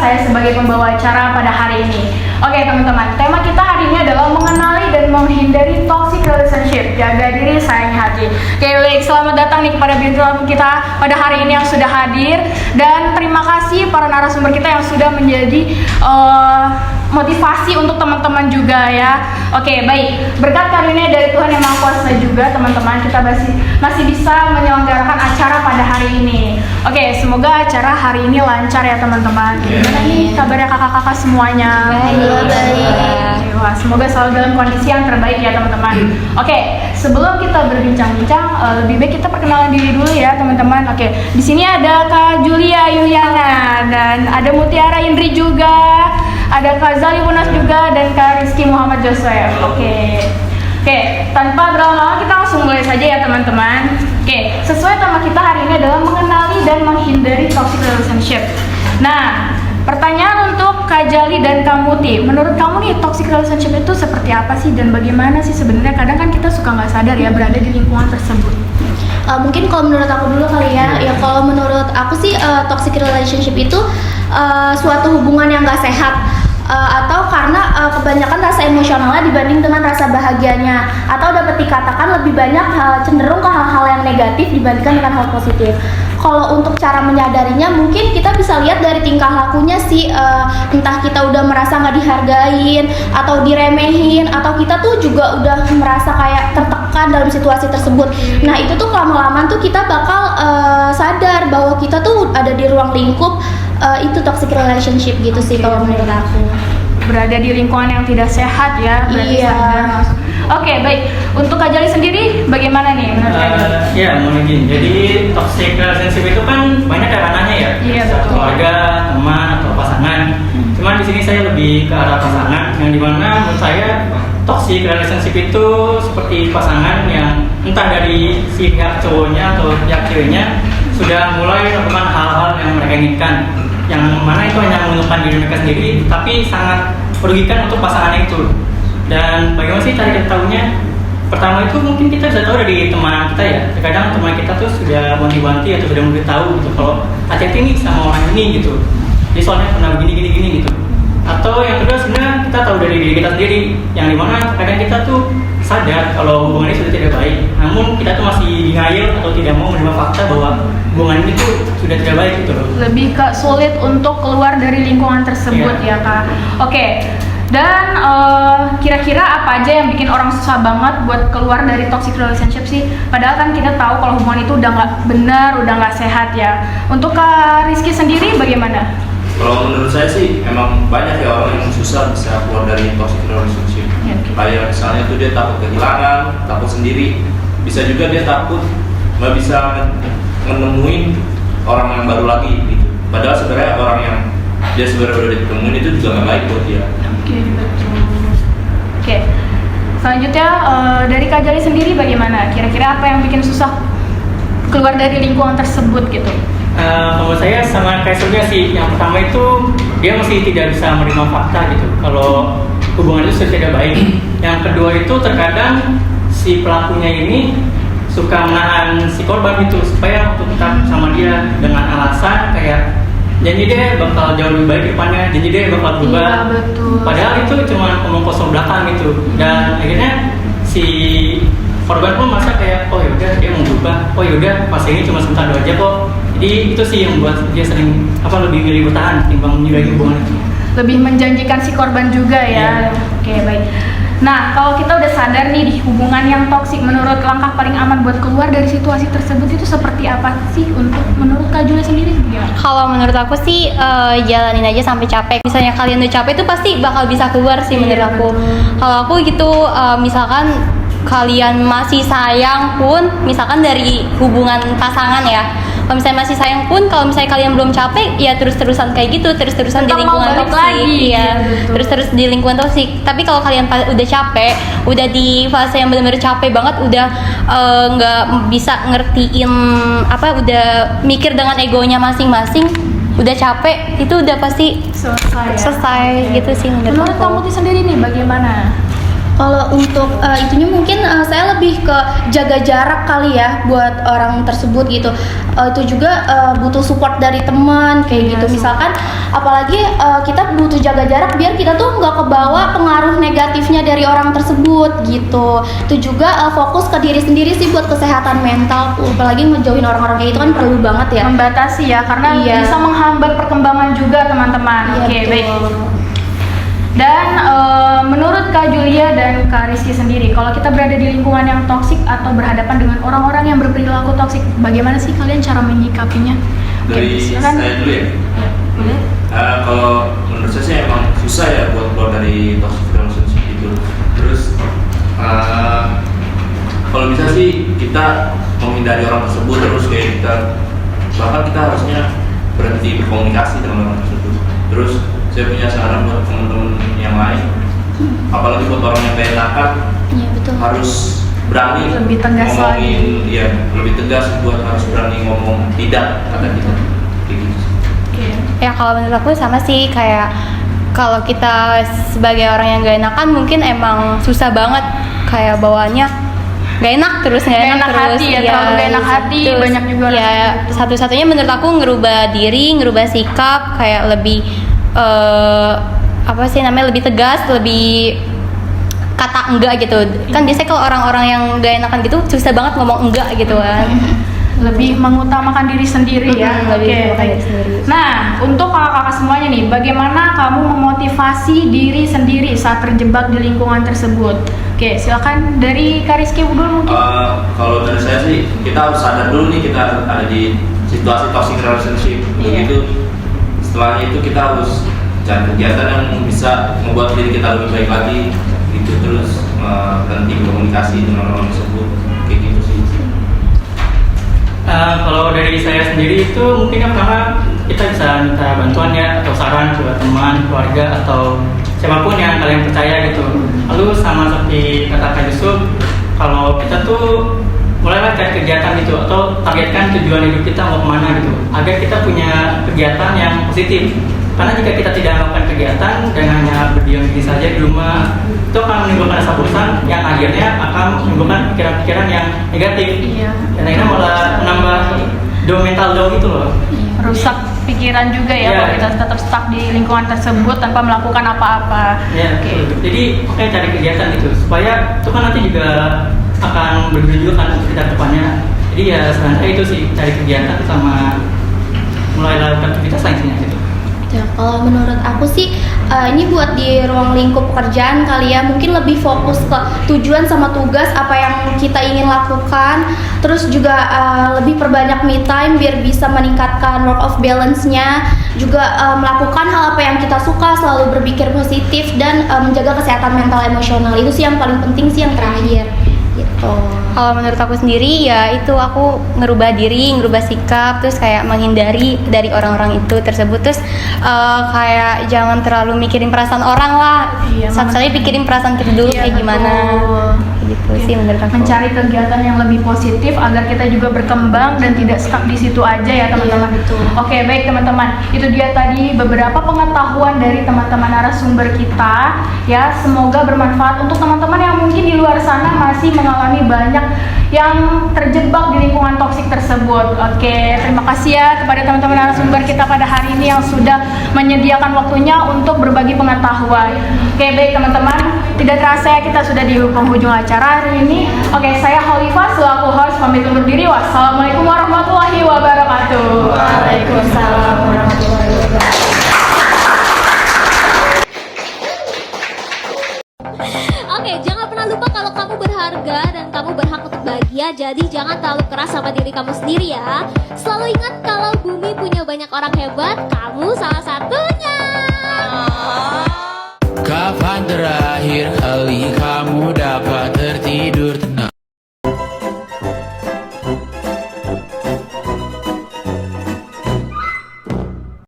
saya sebagai pembawa acara pada hari ini. Oke teman-teman, tema kita hari ini adalah mengenali dan menghindari toxic relationship. Jaga diri, sayangi hati. Oke baik, selamat datang nih kepada bintang kita pada hari ini yang sudah hadir. Dan terima kasih para narasumber kita yang sudah menjadi motivasi untuk teman-teman juga ya. Oke baik, berkat karunia dari Tuhan yang Maha Kuasa juga teman-teman, kita masih bisa menyelenggarakan acara pada hari ini. Oke, semoga acara hari ini lancar ya teman-teman. Gimana nih kabarnya kakak-kakak semuanya? Baik. Wah, semoga selalu dalam kondisi yang terbaik ya teman-teman. Oke, sebelum kita berbincang-bincang, lebih baik kita perkenalan diri dulu ya teman-teman. Oke, di sini ada Kak Julia Yuliana dan ada Mutiara Indri juga. Ada Kak Zali Munas juga dan Kak Rizky Muhammad Joseph. Oke, tanpa berlama-lama kita langsung mulai saja ya teman-teman. Oke, sesuai tema kita hari ini adalah mengenali dan menghindari toxic relationship. Nah, pertanyaan untuk Kak Jali dan Kak Muti, menurut kamu nih toxic relationship itu seperti apa sih dan bagaimana sih sebenarnya? Kadang kan kita suka nggak sadar ya berada di lingkungan tersebut. Mungkin kalau menurut aku dulu kali ya. Ya kalau menurut aku sih toxic relationship itu suatu hubungan yang nggak sehat. Atau karena kebanyakan rasa emosionalnya dibanding dengan rasa bahagianya, atau dapat dikatakan lebih banyak cenderung ke hal-hal yang negatif dibandingkan dengan hal positif. Kalau untuk cara menyadarinya mungkin kita bisa lihat dari tingkah lakunya sih, entah kita udah merasa nggak dihargain atau diremehin, atau kita tuh juga udah merasa kayak tertekan dalam situasi tersebut. Nah itu tuh lama-lama tuh kita bakal sadar bahwa kita tuh ada di ruang lingkup itu toxic relationship gitu sih kalau menurut aku. Berada di lingkungan yang tidak sehat ya, berarti sadar. Oke, baik. Untuk Kak Jali sendiri bagaimana nih menurut Kak Jali? Ya, mungkin. Jadi toxic relationship itu kan banyak ranahnya ya. Iya, betul. Keluarga, teman atau pasangan. Cuman di sini saya lebih ke arah pasangan, yang dimana menurut saya toxic relationship itu seperti pasangan yang entah dari si pihak cowoknya atau pihak ceweknya sudah mulai melakukan hal-hal yang mereka inginkan, yang mana itu hanya menguntungkan diri mereka sendiri, tapi sangat merugikan untuk pasangan itu. Dan bagaimana sih cara kita tahunya? Pertama itu mungkin kita bisa tahu dari teman kita ya. Terkadang teman kita tuh sudah wanti-wanti atau sudah memberitahu gitu kalau hati-hati nih sama orang ini gitu. Dia soalnya pernah gini gitu. Atau yang kedua sebenarnya kita tahu dari diri kita sendiri, yang dimana terkadang kita tuh sadar kalau hubungan ini sudah tidak baik, namun kita tuh masih denial atau tidak mau menerima fakta bahwa hubungan ini tuh sudah tidak baik gitu loh. Lebih ke sulit untuk keluar dari lingkungan tersebut ya Kak. Oke. Dan kira-kira apa aja yang bikin orang susah banget buat keluar dari toxic relationship sih? Padahal kan kita tahu kalau hubungan itu udah nggak benar, udah nggak sehat ya. Untuk Kak Rizky sendiri bagaimana? Kalau menurut saya sih emang banyak ya orang yang susah bisa keluar dari toxic relationship. Kayak misalnya tuh dia takut kehilangan, takut sendiri. Bisa juga dia takut nggak bisa menemuin orang yang baru lagi gitu. Padahal sebenarnya orang yang dia sebenarnya udah ditemuin itu juga nggak baik buat dia. Oke, betul. Oke. Selanjutnya dari Kak Jali sendiri bagaimana? Kira-kira apa yang bikin susah keluar dari lingkungan tersebut gitu? Kalau saya sama kayak Surya sih, yang pertama itu dia masih tidak bisa menerima fakta gitu kalau hubungan itu sudah tidak baik. Yang kedua itu terkadang si pelakunya ini suka menahan si korban itu supaya untuk tetap sama dia dengan alasan kayak janji dia bakal jauh lebih baik ke depannya, janji dia bakal berubah. Iya, betul. Padahal itu cuma omong kosong belakang gitu. Dan akhirnya si korban pun merasa kayak oh yaudah dia mau berubah, oh yaudah pas ini cuma sebentar aja kok. Jadi itu sih yang buat dia sering lebih milih bertahan timbang menyudahi hubungan itu. Lebih menjanjikan si korban juga ya. Oke, baik. Nah, kalau kita udah sadar nih di hubungan yang toksik, menurut langkah paling aman buat keluar dari situasi tersebut itu seperti apa sih menurut Kak Julia sendiri gimana? Kalau menurut aku sih jalanin aja sampai capek. Misalnya kalian udah capek itu pasti bakal bisa keluar sih menurut aku. Kalau aku gitu misalkan kalian masih sayang pun, misalkan dari hubungan pasangan ya, kalau misalnya masih sayang pun, kalau misalnya kalian belum capek ya terus-terusan kayak gitu, terus-terusan di lingkungan toksik ya, terus-terus di lingkungan toksik. Tapi kalau kalian udah capek, udah di fase yang benar-benar capek banget, udah nggak bisa ngertiin apa, udah mikir dengan egonya masing-masing, udah capek, itu udah pasti selesai gitu sih menurut kamu sendiri nih bagaimana? Kalau untuk itunya mungkin saya lebih ke jaga jarak kali ya buat orang tersebut gitu. Itu juga butuh support dari teman kayak gitu. Misalkan apalagi kita butuh jaga jarak biar kita tuh nggak kebawa pengaruh negatifnya dari orang tersebut gitu. Itu juga fokus ke diri sendiri sih buat kesehatan mental. Apalagi ngejauhin orang-orang kayak itu kan perlu banget ya. Membatasi ya, karena bisa menghambat perkembangan juga teman-teman. Oke, baik. Dan menurut Kak Julia dan Kak Rizky sendiri, kalau kita berada di lingkungan yang toksik atau berhadapan dengan orang-orang yang berperilaku toksik, bagaimana sih kalian cara menyikapinya? Dari saya dulu ya. Boleh. Kalau menurut saya sih emang susah ya buat keluar dari toxic relationship itu. Terus kalau bisa sih kita menghindari orang tersebut, terus kayak bahkan kita harusnya berhenti berkomunikasi dengan orang tersebut. Terus saya punya saran buat teman-teman yang lain, apalagi buat orang yang kayak enakan, harus berani lebih tegas ngomongin, ya lebih tegas buat harus berani ngomong tidak kata kita, kayak gitu. Ya kalau menurut aku sama sih, kayak kalau kita sebagai orang yang gak enakan mungkin emang susah banget kayak bawaannya gak enak terus hati ya, terlalu gak enak hati, banyak juga orang ya gitu. Satu-satunya menurut aku ngerubah diri, ngerubah sikap, kayak lebih apa sih namanya, lebih tegas, lebih kata enggak gitu. Kan biasanya kalau orang-orang yang gak enakan gitu susah banget ngomong enggak gitu kan. Lebih mengutamakan diri sendiri ya. Oke. Nah, untuk kakak-kakak semuanya nih, bagaimana kamu memotivasi diri sendiri saat terjebak di lingkungan tersebut? Oke, silakan dari Kak Rizky dulu mungkin. Kalau dari saya sih, kita harus sadar dulu nih kita ada di situasi toxic relationship. Begitu setelahnya itu kita harus cari kegiatan yang bisa membuat diri kita lebih baik lagi gitu. Terus berhenti komunikasi dengan orang tersebut, kayak gitu sih. Kalau dari saya sendiri itu mungkin yang pertama kita bisa minta bantuan ya, atau saran buat teman, keluarga, atau siapapun yang kalian percaya gitu. Lalu sama seperti kata Kak Yusuf, kalau kita tuh mulailah cari kegiatan gitu, atau targetkan tujuan hidup kita mau kemana gitu, agar kita punya kegiatan yang positif. Karena jika kita tidak melakukan kegiatan dan hanya berdiam diri saja di rumah, itu akan menimbulkan rasa bosan yang akhirnya akan menimbulkan pikiran-pikiran yang negatif. Dan akhirnya malah menambah mental down gitu loh. Rusak pikiran juga ya kalau kita tetap stuck di lingkungan tersebut tanpa melakukan apa-apa. Jadi makanya cari kegiatan gitu, supaya itu kan nanti juga akan berguna juga kan untuk kita depannya. Jadi ya sebenarnya itu sih, cari kegiatan sama mulai lakukan aktivitas lainnya gitu. Ya, kalau menurut aku sih ini buat di ruang lingkup pekerjaan kali ya, mungkin lebih fokus ke tujuan sama tugas apa yang kita ingin lakukan. Terus juga lebih perbanyak me time biar bisa meningkatkan work of balance-nya. Juga melakukan hal apa yang kita suka, selalu berpikir positif dan menjaga kesehatan mental emosional. Itu sih yang paling penting sih, yang terakhir gitu. Kalau menurut aku sendiri ya itu, aku ngerubah diri, ngerubah sikap, terus kayak menghindari dari orang-orang itu tersebut. Terus kayak jangan terlalu mikirin perasaan orang lah. Satu-satunya pikirin perasaan kita dulu kayak gimana. Gitu sih menurut aku. Mencari kegiatan yang lebih positif agar kita juga berkembang dan tidak stuck di situ aja ya teman-teman. Oke, baik teman-teman. Itu dia tadi beberapa pengetahuan dari teman-teman narasumber kita ya. Semoga bermanfaat untuk teman-teman yang mungkin di luar sana masih mengalami banyak yang terjebak di lingkungan toksik tersebut. Oke, terima kasih ya kepada teman-teman narasumber kita pada hari ini yang sudah menyediakan waktunya untuk berbagi pengetahuan. Oke, baik teman-teman, tidak terasa kita sudah di penghujung acara hari ini. Oke, saya Khalifah selaku host pamit undur diri. Wassalamualaikum warahmatullahi wabarakatuh. Waalaikumsalam warahmatullahi wabarakatuh. Oke, jangan pernah lupa kalau kamu berharga dan kamu berhak untuk bahagia. Jadi jangan terlalu keras sama diri kamu sendiri ya. Selalu ingat kalau bumi punya banyak orang hebat, kamu salah satunya. Kapan terakhir kali